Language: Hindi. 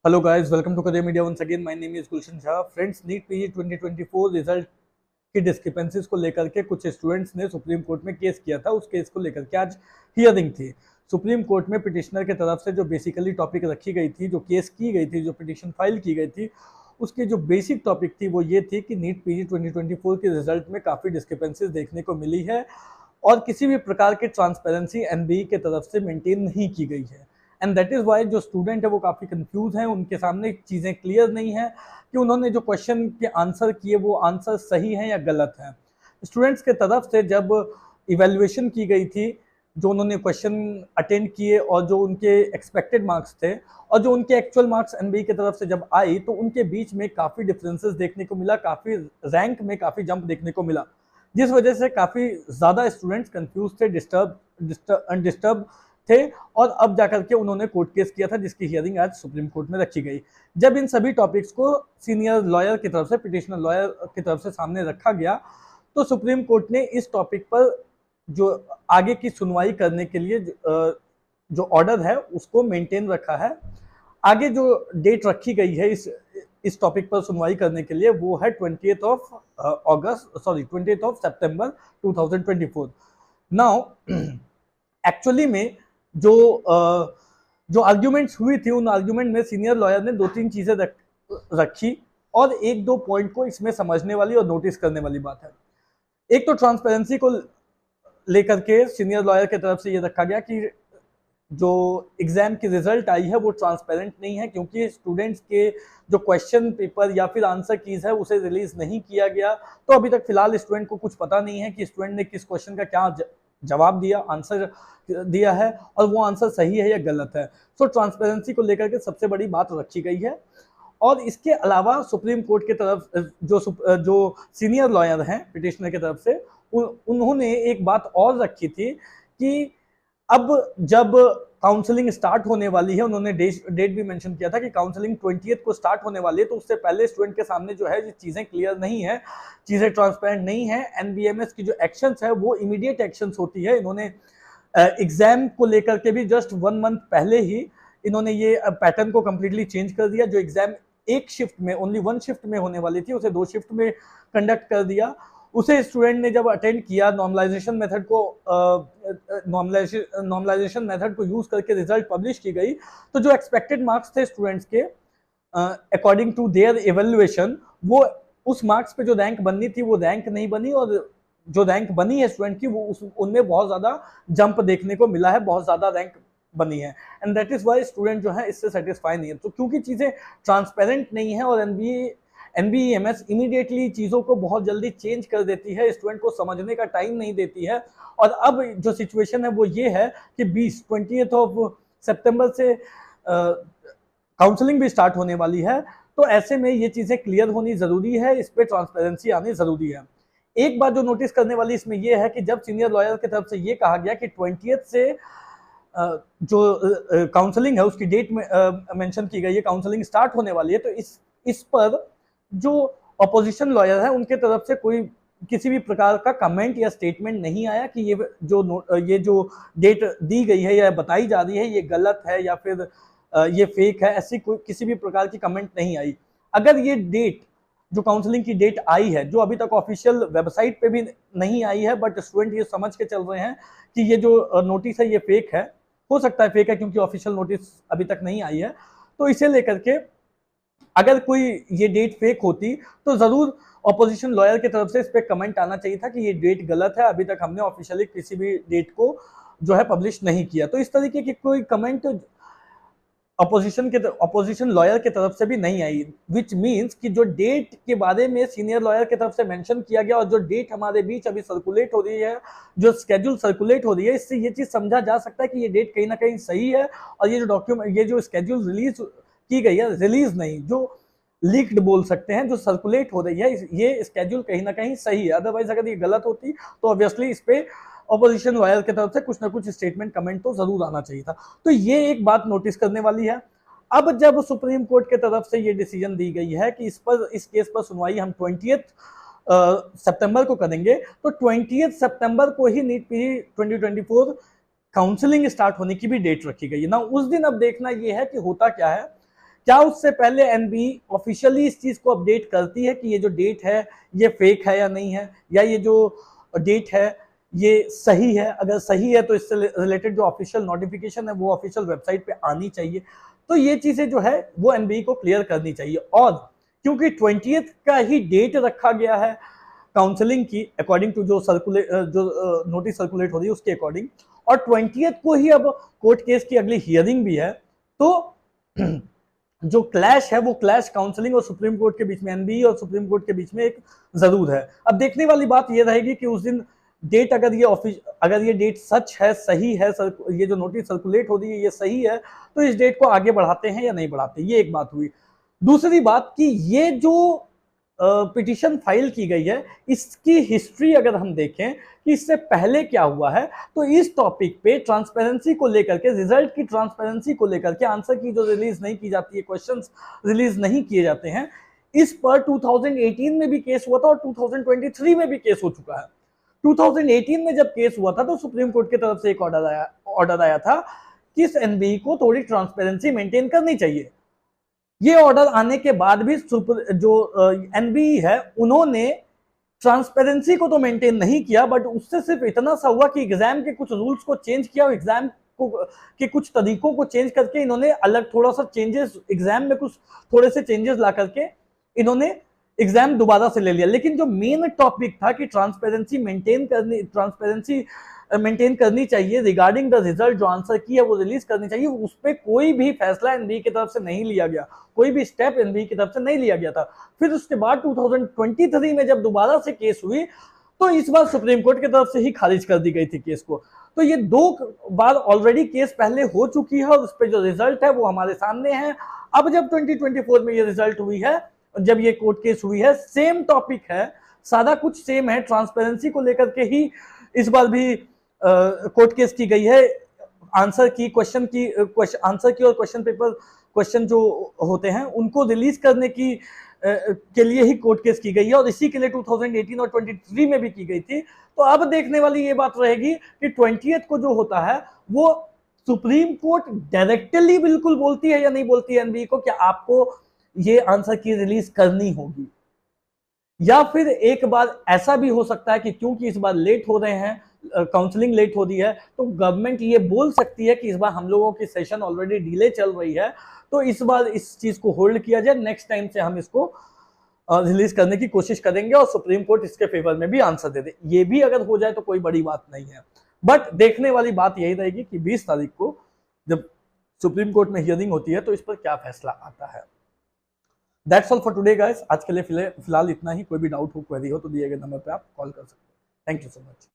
Hello guys, welcome to Career Media once again. My name is Gulshan Shah. Friends, NEET PG 2024 result की डिस्क्रिपेंसीज को लेकर के कुछ स्टूडेंट्स ने सुप्रीम कोर्ट में केस किया था। उस केस को लेकर के आज हियरिंग थी। सुप्रीम कोर्ट में पिटिशनर के तरफ से जो बेसिकली टॉपिक रखी गई थी, जो केस की गई थी, जो पिटिशन फाइल की गई थी, उसकी जो बेसिक टॉपिक थी वो ये थी कि नीट पीजी 2024 के रिजल्ट में काफ़ी डिस्क्रिपेंसीज देखने को मिली है और किसी भी प्रकार की ट्रांसपेरेंसी एनबीई के तरफ से मेंटेन नहीं की गई है। एंड दैट इज़ वाई जो स्टूडेंट है वो काफ़ी कंफ्यूज हैं, उनके सामने चीज़ें क्लियर नहीं है कि उन्होंने जो क्वेश्चन के आंसर किए वो आंसर सही हैं या गलत हैं। स्टूडेंट्स के तरफ से जब इवेल्युएशन की गई थी, जो उन्होंने क्वेश्चन अटेंड किए और जो उनके एक्सपेक्टेड मार्क्स थे और जो उनके एक्चुअल मार्क्स एनबीई की तरफ से जब आई तो उनके बीच में काफ़ी डिफरेंसेस देखने को मिला, काफ़ी रैंक में काफ़ी जंप देखने को मिला, जिस वजह से काफ़ी ज़्यादा स्टूडेंट्स कंफ्यूज थे, डिस्टर्ब थे और अब जाकर के उन्होंने कोर्ट केस किया था जिसकी हियरिंग आज सुप्रीम कोर्ट में रखी गई। जब इन सभी टॉपिक्स को सीनियर लॉयर की तरफ से, पिटिशनर लॉयर की तरफ से सामने रखा गया तो सुप्रीम कोर्ट ने इस टॉपिक पर जो आगे की सुनवाई करने के लिए जो ऑर्डर है उसको मेंटेन रखा है। आगे जो डेट रखी गई है इस टॉपिक पर सुनवाई करने के लिए वो है 20th of September 2024। Now actually में जो आर्ग्यूमेंट्स हुई थी उन आर्ग्यूमेंट में सीनियर लॉयर ने दो तीन चीजें रखी और एक दो पॉइंट को इसमें समझने वाली और नोटिस करने वाली बात है। एक तो ट्रांसपेरेंसी को लेकर के सीनियर लॉयर की तरफ से ये रखा गया कि जो एग्जाम की रिजल्ट आई है वो ट्रांसपेरेंट नहीं है, क्योंकि स्टूडेंट्स के जो क्वेश्चन पेपर या फिर आंसर कीज है उसे रिलीज नहीं किया गया। तो अभी तक फिलहाल स्टूडेंट को कुछ पता नहीं है कि स्टूडेंट ने किस क्वेश्चन का क्या जवाब दिया, आंसर दिया है और वो आंसर सही है या गलत है। सो ट्रांसपेरेंसी को लेकर के सबसे बड़ी बात रखी गई है। और इसके अलावा सुप्रीम कोर्ट की तरफ जो सीनियर लॉयर हैं पिटिशनर की तरफ से उन्होंने एक बात और रखी थी कि अब जब काउंसलिंग स्टार्ट होने वाली है, उन्होंने डेट भी मेंशन किया था कि काउंसलिंग 20th को स्टार्ट होने वाली है, तो उससे पहले स्टूडेंट के सामने जो है चीज़ें क्लियर नहीं है, चीज़ें ट्रांसपेरेंट नहीं है। एनबीएमएस की जो एक्शंस है वो इमीडिएट एक्शंस होती है। इन्होंने एग्जाम को लेकर के भी जस्ट 1 मंथ पहले ही इन्होंने ये पैटर्न को कम्प्लीटली चेंज कर दिया। जो एग्जाम एक शिफ्ट में, ओनली 1 शिफ्ट में होने वाली थी, उसे 2 शिफ्ट में कंडक्ट कर दिया। उसे स्टूडेंट ने जब अटेंड किया, नॉर्मलाइजेशन मेथड को यूज करके रिजल्ट पब्लिश की गई, तो जो एक्सपेक्टेड मार्क्स थे स्टूडेंट्स के अकॉर्डिंग टू देयर इवेल्युएशन, वो उस मार्क्स पे जो रैंक बननी थी वो रैंक नहीं बनी और जो रैंक बनी है स्टूडेंट की वो उनमें बहुत ज्यादा जंप देखने को मिला है, बहुत ज्यादा रैंक बनी है। And that is why student जो है इससे सेटिस्फाई नहीं है। तो क्योंकि चीजें ट्रांसपेरेंट नहीं है और एनबीएमएस इमीडिएटली चीज़ों को बहुत जल्दी चेंज कर देती है, स्टूडेंट को समझने का टाइम नहीं देती है। और अब जो सिचुएशन है वो ये है कि 20 ऑफ सितंबर से काउंसलिंग भी स्टार्ट होने वाली है, तो ऐसे में ये चीज़ें क्लियर होनी ज़रूरी है, इस पर ट्रांसपेरेंसी आनी ज़रूरी है। एक बात जो नोटिस करने वाली इसमें यह है कि जब सीनियर लॉयर की तरफ से ये कहा गया कि 20th से जो काउंसलिंग है उसकी डेट में मेंशन की गई है, काउंसलिंग स्टार्ट होने वाली है, तो इस पर जो अपोजिशन लॉयर है उनके तरफ से कोई किसी भी प्रकार का कमेंट या स्टेटमेंट नहीं आया कि ये जो डेट दी गई है या बताई जा रही है ये गलत है या फिर ये फेक है, ऐसी कोई किसी भी प्रकार की कमेंट नहीं आई। अगर ये डेट, जो काउंसलिंग की डेट आई है, जो अभी तक ऑफिशियल वेबसाइट पे भी नहीं आई है, बट स्टूडेंट ये समझ के चल रहे हैं कि ये जो नोटिस है ये फेक है, हो सकता है फेक है क्योंकि ऑफिशियल नोटिस अभी तक नहीं आई है। तो इसे लेकर के अगर कोई ये डेट फेक होती तो जरूर ऑपोजिशन लॉयर की तरफ से इस पे कमेंट आना चाहिए था कि ये डेट गलत है, अभी तक हमने ऑफिशियली किसी भी डेट को जो है पब्लिश नहीं किया। तो इस तरीके की कोई कमेंट अपोजिशन लॉयर की तरफ से भी नहीं आई, विच मीन्स कि जो डेट के बारे में सीनियर लॉयर की तरफ से मेंशन किया गया और जो डेट हमारे बीच अभी सर्कुलेट हो रही है, जो स्केड्यूल सर्कुलेट हो रही है, इससे ये चीज समझा जा सकता है कि ये डेट कहीं ना कहीं सही है और ये जो डॉक्यूमेंट, ये जो स्केड्यूल रिलीज की गई है, रिलीज नहीं, जो लीक्ड बोल सकते हैं, जो सर्कुलेट हो रही है, ये स्केड्यूल कहीं ना कहीं सही है। अदरवाइज अगर ये गलत होती तो ऑब्वियसली इस पे ऑपोजिशन लॉयर की तरफ से कुछ ना कुछ स्टेटमेंट, कमेंट तो जरूर आना चाहिए था। तो ये एक बात नोटिस करने वाली है। अब जब सुप्रीम कोर्ट की तरफ से ये डिसीजन दी गई है कि इस केस पर सुनवाई हम 20th सितंबर को करेंगे, तो 20th सितंबर को ही नीट पीजी 2024 काउंसलिंग स्टार्ट होने की भी डेट रखी गई है ना। उस दिन अब देखना यह है कि होता क्या है क्या उससे पहले एनबीई ऑफिशियली इस चीज को अपडेट करती है कि ये जो डेट है ये फेक है या नहीं है, या ये जो डेट है ये सही है? अगर सही है तो इससे रिलेटेड जो ऑफिशियल नोटिफिकेशन है वो ऑफिशियल वेबसाइट पे आनी चाहिए। तो ये चीजें जो है वो एनबीई को क्लियर करनी चाहिए। और क्योंकि 20th का ही डेट रखा गया है काउंसलिंग की, अकॉर्डिंग टू जो नोटिस सर्कुलेट हो रही है उसके अकॉर्डिंग, और 20th को ही अब कोर्ट केस की अगली हियरिंग भी है, तो जो क्लैश है वो क्लैश काउंसलिंग और सुप्रीम कोर्ट के बीच में, एनबीई और सुप्रीम कोर्ट के बीच में एक जरूर है। अब देखने वाली बात ये रहेगी कि उस दिन डेट अगर ये डेट सच है, सही है, ये जो नोटिस सर्कुलेट हो रही है ये सही है, तो इस डेट को आगे बढ़ाते हैं या नहीं बढ़ाते, ये एक बात हुई। दूसरी बात कि ये जो पिटीशन फाइल की गई है इसकी हिस्ट्री अगर हम देखें कि इससे पहले क्या हुआ है, तो इस टॉपिक पे ट्रांसपेरेंसी को लेकर के, रिजल्ट की ट्रांसपेरेंसी को लेकर के, आंसर की जो रिलीज नहीं की जाती है, क्वेश्चंस रिलीज नहीं किए जाते हैं, इस पर 2018 में भी केस हुआ था और 2023 में भी केस हो चुका है। 2018 में जब केस हुआ था तो सुप्रीम कोर्ट की तरफ से एक ऑर्डर आया था कि इस एनबीई को थोड़ी ट्रांसपेरेंसी मेंटेन करनी चाहिए। ये ऑर्डर आने के बाद भी जो एनबीई है उन्होंने ट्रांसपेरेंसी को तो मेंटेन नहीं किया, बट उससे सिर्फ इतना सा हुआ कि एग्जाम के कुछ रूल्स को चेंज किया, एग्जाम को के कुछ तरीकों को चेंज करके इन्होंने अलग थोड़ा सा चेंजेस, एग्जाम में कुछ थोड़े से चेंजेस ला करके इन्होंने एग्जाम दोबारा से ले लिया। लेकिन जो मेन टॉपिक था कि ट्रांसपेरेंसी मेंटेन करनी चाहिए रिगार्डिंग द रिजल्ट, जो आंसर की है वो रिलीज करनी चाहिए, उस पर कोई भी फैसला एनबीई की तरफ से नहीं लिया गया, कोई भी स्टेप एनबीई की तरफ से नहीं लिया गया था। फिर उसके बाद 2023 में जब दोबारा से केस हुई तो इस बार सुप्रीम कोर्ट की तरफ से ही खारिज कर दी गई थी केस को। तो ये 2 बार ऑलरेडी केस पहले हो चुकी है और उस पर जो रिजल्ट है वो हमारे सामने है। अब जब 2024 में ये रिजल्ट हुई है, जब ये कोर्ट केस हुई है, सेम टॉपिक है, सारा कुछ सेम है, ट्रांसपेरेंसी को लेकर के ही इस बार भी कोर्ट केस की गई है। आंसर की और क्वेश्चन जो होते हैं उनको रिलीज करने की के लिए ही कोर्ट केस की गई है, और इसी के लिए 2018 और 23 में भी की गई थी। तो अब देखने वाली ये बात रहेगी कि 20th को जो होता है वो सुप्रीम कोर्ट डायरेक्टली बिल्कुल बोलती है या नहीं बोलती है एनबीई को कि आपको ये आंसर की रिलीज करनी होगी, या फिर एक बार ऐसा भी हो सकता है कि क्योंकि इस बार लेट हो रहे हैं, काउंसलिंग लेट हो रही है, तो गवर्नमेंट ये बोल सकती है कि इस बार हम लोगों की सेशन ऑलरेडी डिले चल रही है, तो इस बार इस चीज को होल्ड किया जाए, नेक्स्ट टाइम से हम इसको रिलीज करने की कोशिश करेंगे और सुप्रीम कोर्ट इसके फेवर में भी आंसर दे दे। ये भी अगर हो जाए तो कोई बड़ी बात नहीं है, बट देखने वाली बात यही रहेगी कि 20 तारीख को जब सुप्रीम कोर्ट में हियरिंग होती है तो इस पर क्या फैसला आता है। That's all for today guys. आज के लिए फिलहाल इतना ही। कोई भी डाउट हो, क्वेरी हो तो दिए गए नंबर पे आप कॉल कर सकते हैं। Thank you so much.